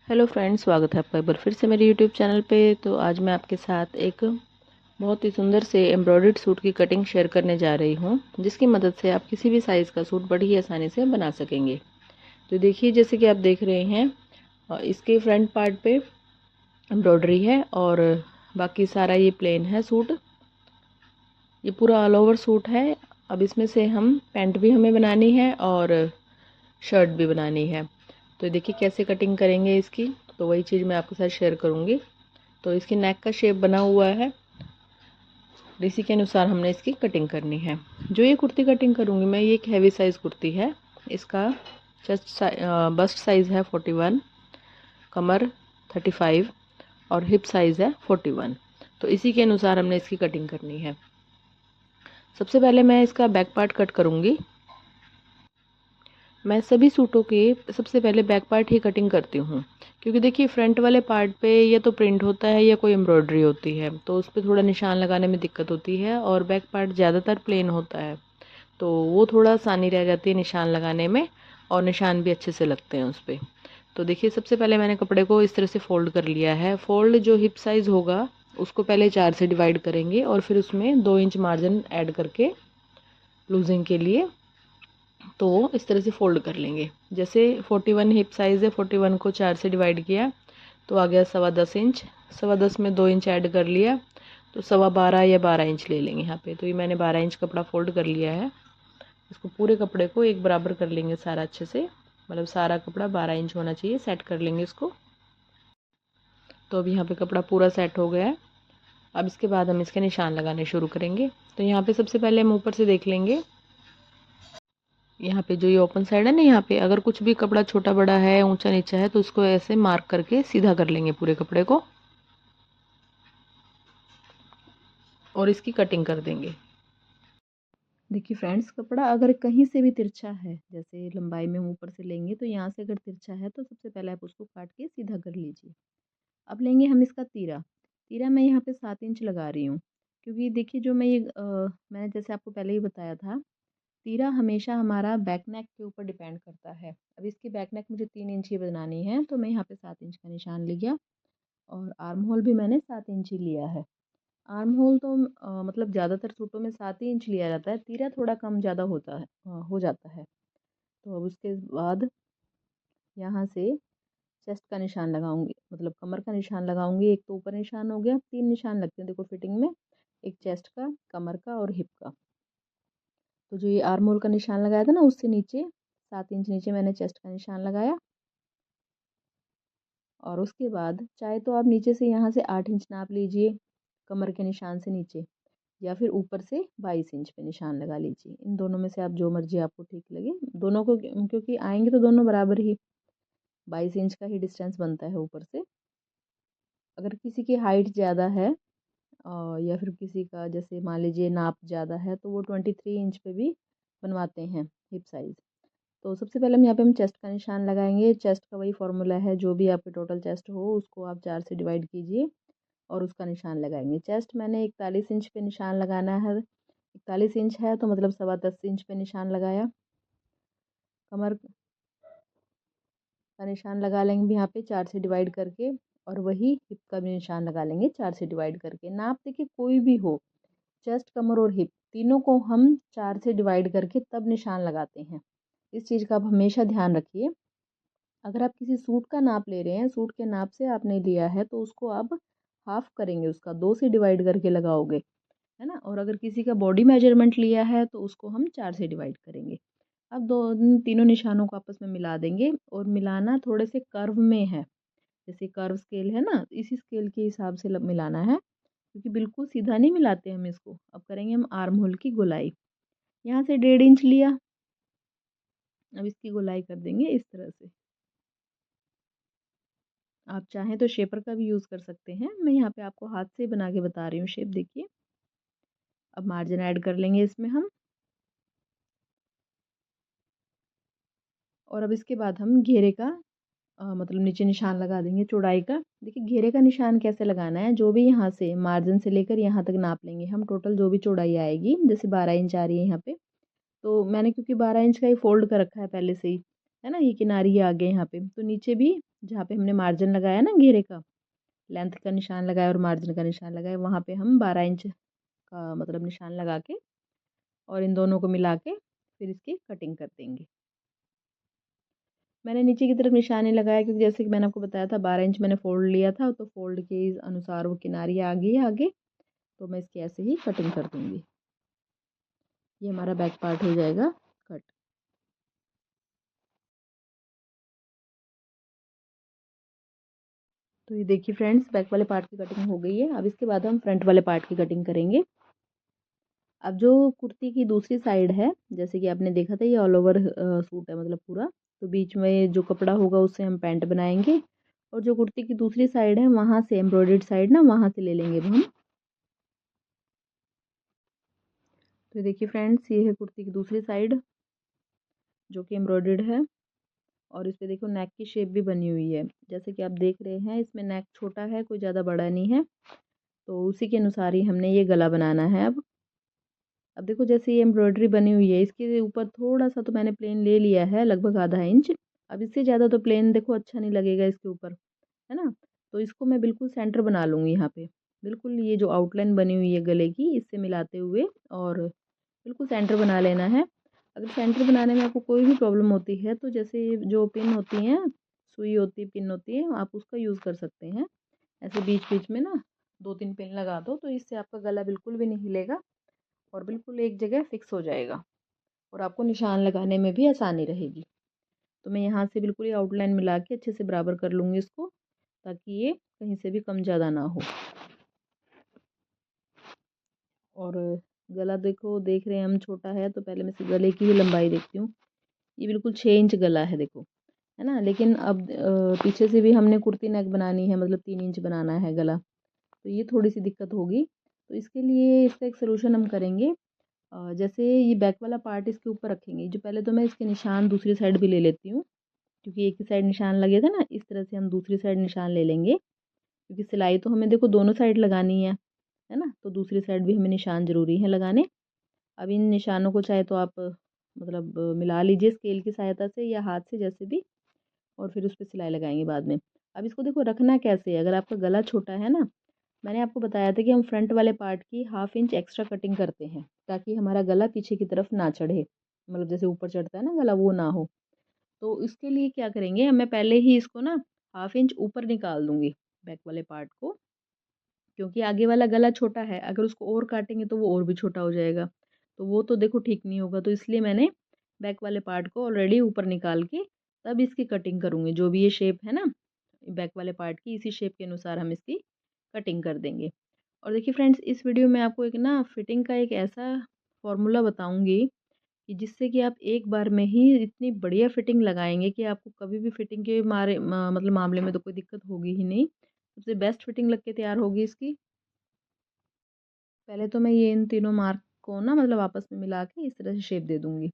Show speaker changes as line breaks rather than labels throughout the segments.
Hello friends, स्वागत है आपका एक बार फिर से मेरे यूट्यूब चैनल पे। तो आज मैं आपके साथ एक बहुत ही सुंदर से एम्ब्रॉयडर्ड सूट की कटिंग शेयर करने जा रही हूँ, जिसकी मदद से आप किसी भी साइज़ का सूट बड़ी ही आसानी से बना सकेंगे। तो देखिए, जैसे कि आप देख रहे हैं, इसके फ्रंट पार्ट पे एम्ब्रॉयडरी है और बाकी सारा ये प्लेन है सूट। ये पूरा ऑल ओवर सूट है। अब इसमें से हम पैंट भी हमें बनानी है और शर्ट भी बनानी है। तो देखिए कैसे कटिंग करेंगे इसकी, तो वही चीज़ मैं आपके साथ शेयर करूँगी। तो इसकी नेक का शेप बना हुआ है, इसी के अनुसार हमने इसकी कटिंग करनी है। जो ये कुर्ती कटिंग करूँगी मैं, ये एक हैवी साइज़ कुर्ती है। इसका बस्ट साइज़ है 41, कमर 35 और हिप साइज़ है 41। तो इसी के अनुसार हमने इसकी कटिंग करनी है। सबसे पहले मैं इसका बैक पार्ट कट करूँगी। मैं सभी सूटों के सबसे पहले बैक पार्ट ही कटिंग करती हूँ, क्योंकि देखिए फ्रंट वाले पार्ट पे या तो प्रिंट होता है या कोई एम्ब्रॉयडरी होती है, तो उस पर थोड़ा निशान लगाने में दिक्कत होती है। और बैक पार्ट ज़्यादातर प्लेन होता है, तो वो थोड़ा आसानी रह जाती है निशान लगाने में, और निशान भी अच्छे से लगते हैं उस पर। तो देखिए, सबसे पहले मैंने कपड़े को इस तरह से फ़ोल्ड कर लिया है। फ़ोल्ड जो हिप साइज़ होगा उसको पहले 4 से डिवाइड करेंगे और फिर उसमें 2 इंच मार्जिन ऐड करके लूजिंग के लिए तो इस तरह से फ़ोल्ड कर लेंगे। जैसे 41 हिप साइज़ है, 41 को 4 से डिवाइड किया तो आ गया 10.25 इंच। 10.25 में 2 इंच ऐड कर लिया तो 12.25 या 12 इंच ले लेंगे यहाँ पे। तो ये मैंने 12 इंच कपड़ा फ़ोल्ड कर लिया है। इसको पूरे कपड़े को एक बराबर कर लेंगे सारा अच्छे से, मतलब सारा कपड़ा 12 इंच होना चाहिए। सेट कर लेंगे इसको। तो अब यहाँ पे कपड़ा पूरा सेट हो गया है। अब इसके बाद हम इसके निशान लगाने शुरू करेंगे। तो यहाँ पे सबसे पहले हम ऊपर से देख लेंगे। यहाँ पे जो ये ओपन साइड है ना, यहाँ पे अगर कुछ भी कपड़ा छोटा बड़ा है, ऊंचा नीचा है, तो उसको ऐसे मार्क करके सीधा कर लेंगे पूरे कपड़े को और इसकी कटिंग कर देंगे। देखिए फ्रेंड्स, कपड़ा अगर कहीं से भी तिरछा है, जैसे लंबाई में हम ऊपर से लेंगे तो यहाँ से अगर तिरछा है तो सबसे पहले आप उसको काट के सीधा कर लीजिए। अब लेंगे हम इसका तीरा। तीरा मैं यहाँ पे 7 इंच लगा रही हूँ, क्योंकि देखिए जो मैं मैंने जैसे आपको पहले ही बताया था, तीरा हमेशा हमारा बैक नेक के ऊपर डिपेंड करता है। अब इसकी बैक नेक मुझे 3 इंच की बनानी है, तो मैं यहाँ पे 7 इंच का निशान लिया और आर्म होल भी मैंने 7 इंच ही लिया है। आर्म होल तो मतलब ज़्यादातर सूटों में 7 ही इंच लिया जाता है, तीरा थोड़ा कम ज़्यादा होता है, हो जाता है। तो अब उसके बाद यहाँ से चेस्ट का निशान लगाऊंगी, मतलब कमर का निशान लगाऊंगी। एक तो ऊपर निशान हो गया, 3 निशान लगते हैं देखो फिटिंग में, एक चेस्ट का, कमर का और हिप का। तो जो ये आर्म होल का निशान लगाया था ना, उससे नीचे 7 इंच नीचे मैंने चेस्ट का निशान लगाया। और उसके बाद चाहे तो आप नीचे से यहाँ से 8 इंच नाप लीजिए कमर के निशान से नीचे, या फिर ऊपर से 22 इंच पे निशान लगा लीजिए। इन दोनों में से आप जो मर्जी आपको ठीक लगे, दोनों को, क्योंकि आएंगे तो दोनों बराबर ही, 22 इंच का ही डिस्टेंस बनता है ऊपर से। अगर किसी की हाइट ज़्यादा है या फिर किसी का जैसे मान लीजिए नाप ज़्यादा है, तो वो 23 इंच पे भी बनवाते हैं हिप साइज़। तो सबसे पहले हम यहाँ पे हम चेस्ट का निशान लगाएंगे। चेस्ट का वही फॉर्मूला है, जो भी आपके टोटल चेस्ट हो उसको आप 4 से डिवाइड कीजिए और उसका निशान लगाएंगे। चेस्ट मैंने 41 इंच पे निशान लगाना है। 41 इंच है तो मतलब 10.25 इंच पे निशान लगाया। कमर का निशान लगा लेंगे यहाँ पे 4 से डिवाइड करके, और वही हिप का भी निशान लगा लेंगे 4 से डिवाइड करके। नाप देखिए कोई भी हो, चेस्ट, कमर और हिप तीनों को हम 4 से डिवाइड करके तब निशान लगाते हैं। इस चीज़ का आप हमेशा ध्यान रखिए। अगर आप किसी सूट का नाप ले रहे हैं, सूट के नाप से आपने लिया है, तो उसको आप हाफ करेंगे, उसका 2 से डिवाइड करके लगाओगे, है ना। और अगर किसी का बॉडी मेजरमेंट लिया है तो उसको हम 4 से डिवाइड करेंगे। अब दो तीनों निशानों को आपस में मिला देंगे, और मिलाना थोड़े से कर्व में है, जैसे कर्व स्केल है ना, इसी स्केल के हिसाब से मिलाना है, क्योंकि बिल्कुल सीधा नहीं मिलाते हम इसको। अब करेंगे हम आर्म होल की गोलाई। यहाँ से 1.5 इंच लिया, अब इसकी गोलाई कर देंगे इस तरह से। आप चाहें तो शेपर का भी यूज़ कर सकते हैं, मैं यहाँ पे आपको हाथ से बना के बता रही हूँ शेप, देखिए। अब मार्जिन ऐड कर लेंगे इसमें हम, और अब इसके बाद हम घेरे का मतलब नीचे निशान लगा देंगे चौड़ाई का। देखिए घेरे का निशान कैसे लगाना है, जो भी यहाँ से मार्जिन से लेकर यहाँ तक नाप लेंगे हम, टोटल जो भी चौड़ाई आएगी, जैसे 12 इंच आ रही है यहाँ पे, तो मैंने क्योंकि 12 इंच का ही फोल्ड कर रखा है पहले से ही, है ना, ये किनारी आ गए यहाँ पे, तो नीचे भी जहाँ पे हमने मार्जिन लगाया ना घेरे का, लेंथ का निशान लगाया और मार्जिन का निशान लगाया, वहाँ पे हम 12 इंच का मतलब निशान लगा के और इन दोनों को मिला के फिर इसकी कटिंग कर देंगे। मैंने नीचे की तरफ निशान नहीं लगाया क्योंकि जैसे कि मैंने आपको बताया था 12 इंच मैंने फोल्ड लिया था, तो फोल्ड के अनुसार वो किनारी आ गई है आगे, तो मैं इसकी ऐसे ही कटिंग कर दूंगी। ये हमारा बैक पार्ट हो जाएगा कट। तो ये देखिए फ्रेंड्स, बैक वाले पार्ट की कटिंग हो गई है। अब इसके बाद हम फ्रंट वाले पार्ट की कटिंग करेंगे। अब जो कुर्ती की दूसरी साइड है, जैसे कि आपने देखा था ये ऑल ओवर सूट है मतलब पूरा, तो बीच में जो कपड़ा होगा उससे हम पैंट बनाएंगे, और जो कुर्ती की दूसरी साइड है वहाँ से एम्ब्रॉयडर्ड साइड ना वहाँ से ले लेंगे हम। तो देखिए फ्रेंड्स, ये है कुर्ती की दूसरी साइड जो कि एम्ब्रॉयडर्ड है, और इस पे देखो नेक की शेप भी बनी हुई है। जैसे कि आप देख रहे हैं इसमें नेक छोटा है, कोई ज़्यादा बड़ा नहीं है, तो उसी के अनुसार ही हमने ये गला बनाना है। अब देखो जैसे ये एम्ब्रॉयडरी बनी हुई है, इसके ऊपर थोड़ा सा तो मैंने प्लेन ले लिया है, लगभग आधा इंच। अब इससे ज़्यादा तो प्लेन देखो अच्छा नहीं लगेगा इसके ऊपर, है ना। तो इसको मैं बिल्कुल सेंटर बना लूँगी यहाँ पे, बिल्कुल ये जो आउटलाइन बनी हुई है गले की इससे मिलाते हुए, और बिल्कुल सेंटर बना लेना है। अगर सेंटर बनाने में आपको कोई भी प्रॉब्लम होती है तो जैसे जो पिन होती हैं, सुई होती है, पिन होती है, आप उसका यूज़ कर सकते हैं। ऐसे बीच बीच में ना 2-3 पिन लगा दो, तो इससे आपका गला बिल्कुल भी नहीं हिलेगा और बिल्कुल एक जगह फिक्स हो जाएगा, और आपको निशान लगाने में भी आसानी रहेगी। तो मैं यहाँ से बिल्कुल ही आउटलाइन मिला के अच्छे से बराबर कर लूँगी इसको, ताकि ये कहीं से भी कम ज़्यादा ना हो। और गला देखो, देख रहे हैं हम छोटा है, तो पहले मैं इस गले की ही लंबाई देखती हूँ। ये बिल्कुल 6 इंच गला है देखो, है ना। लेकिन अब पीछे से भी हमने कुर्ती नेक बनानी है, मतलब 3 इंच बनाना है गला, तो ये थोड़ी सी दिक्कत होगी। तो इसके लिए इसका एक सोल्यूशन हम करेंगे। जैसे ये बैक वाला पार्ट इसके ऊपर रखेंगे, जो पहले तो मैं इसके निशान दूसरी साइड भी ले लेती हूँ, क्योंकि एक ही साइड निशान लगेगा ना, इस तरह से हम दूसरी साइड निशान ले लेंगे, क्योंकि सिलाई तो हमें देखो दोनों साइड लगानी है ना, तो दूसरी साइड भी हमें निशान ज़रूरी है लगाने। अब इन निशानों को चाहे तो आप मतलब मिला लीजिए स्केल की सहायता से या हाथ से, जैसे भी, और फिर उस पर सिलाई लगाएंगे बाद में। अब इसको देखो रखना कैसे है। अगर आपका गला छोटा है ना, मैंने आपको बताया था कि हम फ्रंट वाले पार्ट की 1/2 इंच एक्स्ट्रा कटिंग करते हैं, ताकि हमारा गला पीछे की तरफ ना चढ़े, मतलब जैसे ऊपर चढ़ता है ना गला, वो ना हो। तो इसके लिए क्या करेंगे, मैं पहले ही इसको ना 1/2 इंच ऊपर निकाल दूंगी बैक वाले पार्ट को, क्योंकि आगे वाला गला छोटा है, अगर उसको और काटेंगे तो वो और भी छोटा हो जाएगा, तो वो तो देखो ठीक नहीं होगा। तो इसलिए मैंने बैक वाले पार्ट को ऑलरेडी ऊपर निकाल के तब इसकी कटिंग करूँगी। जो भी ये शेप है ना बैक वाले पार्ट की, इसी शेप के अनुसार हम इसकी कटिंग कर देंगे। और देखिए फ्रेंड्स, इस वीडियो में आपको एक ना फिटिंग का एक ऐसा फॉर्मूला बताऊंगी कि जिससे कि आप एक बार में ही इतनी बढ़िया फिटिंग लगाएंगे कि आपको कभी भी फिटिंग के मतलब मामले में तो कोई दिक्कत होगी ही नहीं। सबसे बेस्ट फिटिंग लग के तैयार होगी इसकी। पहले तो मैं ये इन तीनों मार्क को ना मतलब आपस में मिला के इस तरह से शेप दे दूंगी।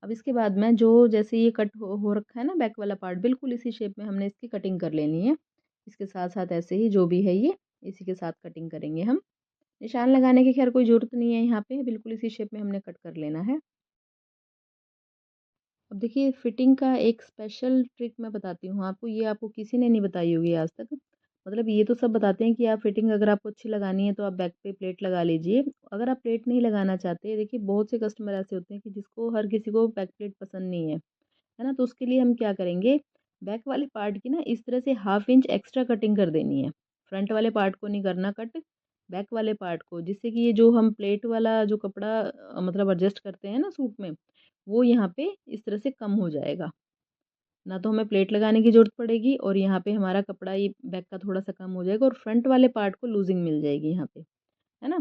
अब इसके बाद मैं जो जैसे ये कट हो रखा है ना बैक वाला पार्ट, बिल्कुल इसी शेप में हमने इसकी कटिंग कर लेनी है। इसके साथ साथ ऐसे ही जो भी है ये इसी के साथ कटिंग करेंगे हम। निशान लगाने की खैर कोई ज़रूरत नहीं है यहाँ पे, बिल्कुल इसी शेप में हमने कट कर लेना है। अब देखिए फिटिंग का एक स्पेशल ट्रिक मैं बताती हूँ आपको, ये आपको किसी ने नहीं बताई होगी आज तक। मतलब ये तो सब बताते हैं कि आप फिटिंग अगर आपको अच्छी लगानी है तो आप बैक पे प्लेट लगा लीजिए। अगर आप प्लेट नहीं लगाना चाहते, देखिए बहुत से कस्टमर ऐसे होते हैं कि जिसको हर किसी को बैक प्लेट पसंद नहीं है ना। तो उसके लिए हम क्या करेंगे, बैक वाले पार्ट की ना इस तरह से 1/2 इंच एक्स्ट्रा कटिंग कर देनी है। फ्रंट वाले पार्ट को नहीं करना कट, बैक वाले पार्ट को, जिससे कि ये जो हम प्लेट वाला जो कपड़ा मतलब एडजस्ट करते हैं ना सूट में, वो यहाँ पे इस तरह से कम हो जाएगा। ना तो हमें प्लेट लगाने की ज़रूरत पड़ेगी, और यहाँ पे हमारा कपड़ा ये बैक का थोड़ा सा कम हो जाएगा, और फ्रंट वाले पार्ट को लूजिंग मिल जाएगी यहाँ पे, है ना।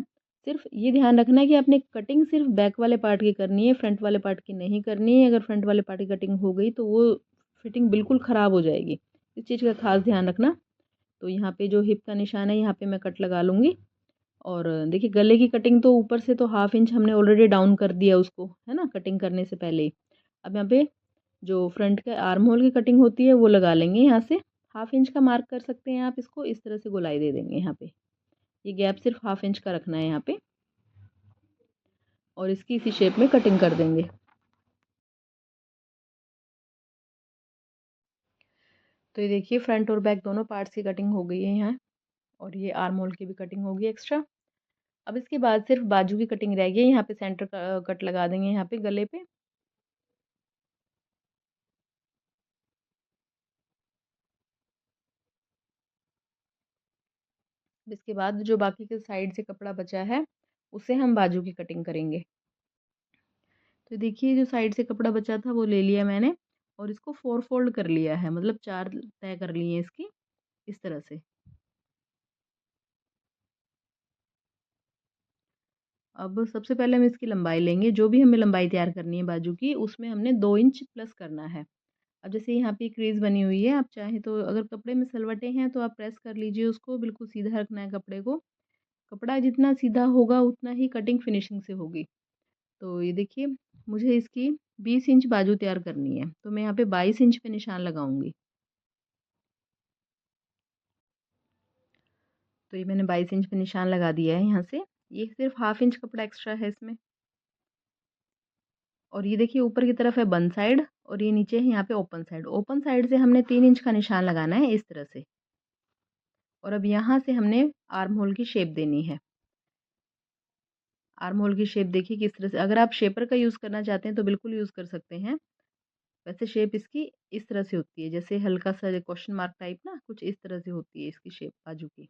सिर्फ ये ध्यान रखना है कि आपने कटिंग सिर्फ बैक वाले पार्ट की करनी है, फ्रंट वाले पार्ट की नहीं करनी है। अगर फ्रंट वाले पार्ट की कटिंग हो गई तो वो फिटिंग बिल्कुल ख़राब हो जाएगी, इस चीज़ का खास ध्यान रखना। तो यहाँ पे जो हिप का निशान है यहाँ पे मैं कट लगा लूँगी। और देखिए गले की कटिंग तो ऊपर से तो 1/2 इंच हमने ऑलरेडी डाउन कर दिया उसको, है ना, कटिंग करने से पहले ही। अब यहाँ पे जो फ्रंट के आर्म होल की कटिंग होती है वो लगा लेंगे यहाँ से। 1/2 इंच का मार्क कर सकते हैं आप, इसको इस तरह से गोलाई दे देंगे यहाँ पे। ये गैप सिर्फ 1/2 इंच का रखना है यहाँ पे, और इसकी इसी शेप में कटिंग कर देंगे। तो ये देखिए फ्रंट और बैक दोनों पार्ट्स की कटिंग हो गई है यहाँ, और ये आर्म होल की भी कटिंग होगी एक्स्ट्रा। अब इसके बाद सिर्फ बाजू की कटिंग रह गई है। यहाँ पे सेंटर कट लगा देंगे यहाँ पे गले पे। इसके बाद जो बाकी के साइड से कपड़ा बचा है उससे हम बाजू की कटिंग करेंगे। तो देखिए जो साइड से कपड़ा बचा था वो ले लिया मैंने, और इसको 4 फोल्ड कर लिया है, मतलब 4 तय कर लिए हैं इसकी, इस तरह से। अब सबसे पहले हम इसकी लंबाई लेंगे, जो भी हमें लंबाई तैयार करनी है बाजू की, उसमें हमने 2 इंच प्लस करना है। अब जैसे यहाँ पे क्रीज बनी हुई है, आप चाहें तो अगर कपड़े में सलवटें हैं तो आप प्रेस कर लीजिए उसको, बिल्कुल सीधा रखना है कपड़े को। कपड़ा जितना सीधा होगा उतना ही कटिंग फिनिशिंग से होगी। तो ये देखिए मुझे इसकी 20 इंच बाजू तैयार करनी है, तो मैं यहाँ पे 22 इंच पे निशान लगाऊंगी। तो ये मैंने 22 इंच पे निशान लगा दिया है यहाँ से। ये सिर्फ हाफ इंच कपड़ा एक्स्ट्रा है इसमें। और ये देखिए ऊपर की तरफ है बंद साइड, और ये नीचे है यहाँ पे ओपन साइड। ओपन साइड से हमने 3 इंच का निशान लगाना है इस तरह से। और अब यहाँ से हमने आर्म होल की शेप देनी है। आर्म होल की शेप देखिए किस तरह से, अगर आप शेपर का यूज़ करना चाहते हैं तो बिल्कुल यूज़ कर सकते हैं। वैसे शेप इसकी इस तरह से होती है, जैसे हल्का सा क्वेश्चन मार्क टाइप ना, कुछ इस तरह से होती है इसकी शेप बाजू की।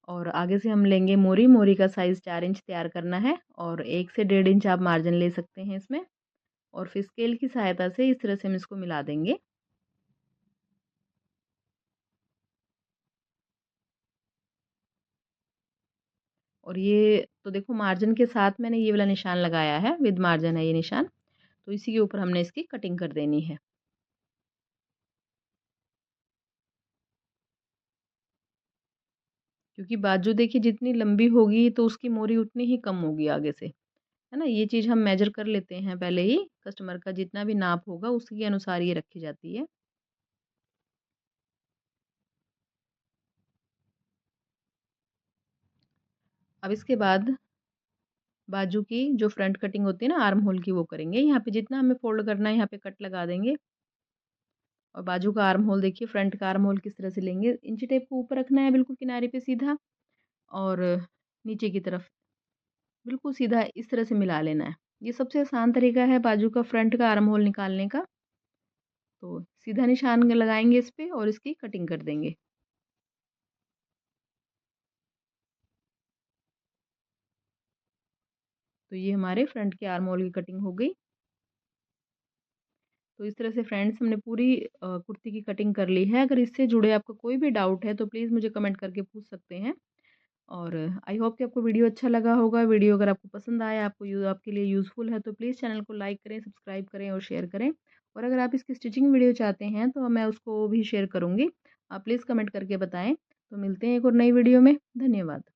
और आगे से हम लेंगे मोरी। मोरी का साइज़ 4 इंच तैयार करना है, और 1 से 1.5 इंच आप मार्जिन ले सकते हैं इसमें। और फिर स्केल की सहायता से इस तरह से हम इसको मिला देंगे। और ये तो देखो मार्जिन के साथ मैंने ये वाला निशान लगाया है, विद मार्जिन है ये निशान। तो इसी के ऊपर हमने इसकी कटिंग कर देनी है। क्योंकि बाजू देखिए जितनी लंबी होगी तो उसकी मोरी उतनी ही कम होगी आगे से, है ना। ये चीज़ हम मेजर कर लेते हैं पहले ही, कस्टमर का जितना भी नाप होगा उसी के अनुसार ये रखी जाती है। अब इसके बाद बाजू की जो फ्रंट कटिंग होती है ना आर्म होल की, वो करेंगे। यहाँ पे जितना हमें फोल्ड करना है यहाँ पे कट लगा देंगे। और बाजू का आर्म होल देखिए, फ्रंट का आर्म होल किस तरह से लेंगे, इंची टेप को ऊपर रखना है बिल्कुल किनारे पे सीधा, और नीचे की तरफ बिल्कुल सीधा इस तरह से मिला लेना है। ये सबसे आसान तरीका है बाजू का फ्रंट का आर्म होल निकालने का। तो सीधा निशान लगाएंगे इस पे और इसकी कटिंग कर देंगे। तो ये हमारे फ्रंट के आर्म होल की कटिंग हो गई। तो इस तरह से फ्रेंड्स हमने पूरी कुर्ती की कटिंग कर ली है। अगर इससे जुड़े आपका कोई भी डाउट है तो प्लीज़ मुझे कमेंट करके पूछ सकते हैं। और आई होप कि आपको वीडियो अच्छा लगा होगा। वीडियो अगर आपको पसंद आया, आपके लिए यूज़फुल है, तो प्लीज़ चैनल को लाइक करें, सब्सक्राइब करें और शेयर करें। और अगर आप इसकी स्टिचिंग वीडियो चाहते हैं तो मैं उसको भी शेयर करूँगी। आप प्लीज़ कमेंट करके बताएँ। तो मिलते हैं एक और नई वीडियो में। धन्यवाद।